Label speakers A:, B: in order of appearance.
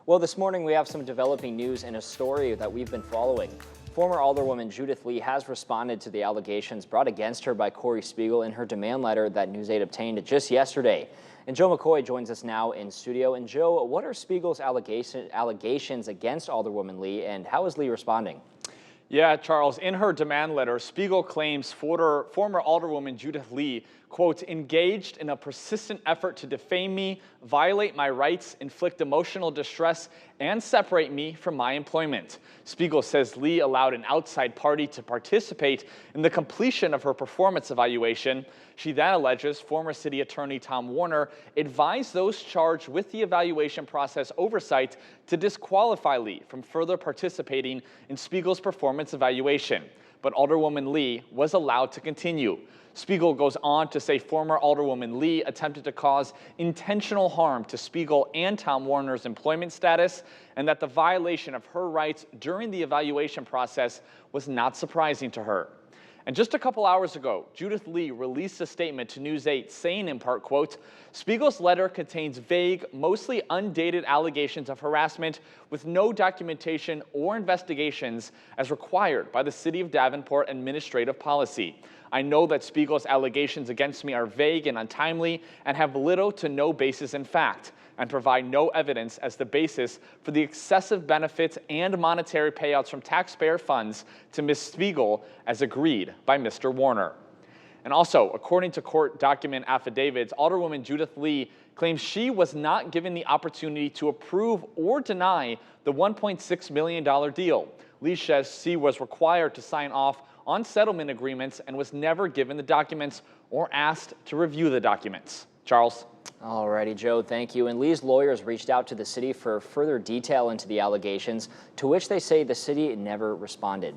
A: Well, this morning we have some developing news and a story that we've been following. Former Alderwoman Judith Lee has responded to the allegations brought against her by Corri Spiegel in her demand letter that News 8 obtained just yesterday. And Joe McCoy joins us now in studio. And Joe, what are Spiegel's allegations against Alderwoman Lee, and how is Lee responding?
B: Yeah, Charles, in her demand letter, Spiegel claims former Alderwoman Judith Lee, quote, engaged in a persistent effort to defame me, violate my rights, inflict emotional distress, and separate me from my employment. Spiegel says Lee allowed an outside party to participate in the completion of her performance evaluation. She then alleges former city attorney Tom Warner advised those charged with the evaluation process oversight to disqualify Lee from further participating in Spiegel's performance evaluation. But Alderwoman Lee was allowed to continue. Spiegel goes on to say former Alderwoman Lee attempted to cause intentional harm to Spiegel and Tom Warner's employment status, and that the violation of her rights during the evaluation process was not surprising to her. And just a couple hours ago, Judith Lee released a statement to News 8 saying in part, quote, Spiegel's letter contains vague, mostly undated allegations of harassment with no documentation or investigations as required by the City of Davenport administrative policy. I know that Spiegel's allegations against me are vague and untimely and have little to no basis in fact, and provide no evidence as the basis for the excessive benefits and monetary payouts from taxpayer funds to Ms. Spiegel as agreed by Mr. Warner. And also, according to court document affidavits, Alderwoman Judith Lee claims she was not given the opportunity to approve or deny the $1.6 million deal. Lee says she was required to sign off on settlement agreements and was never given the documents or asked to review the documents. Charles?
A: Alrighty, Joe, thank you. And Lee's lawyers reached out to the city for further detail into the allegations, to which they say the city never responded.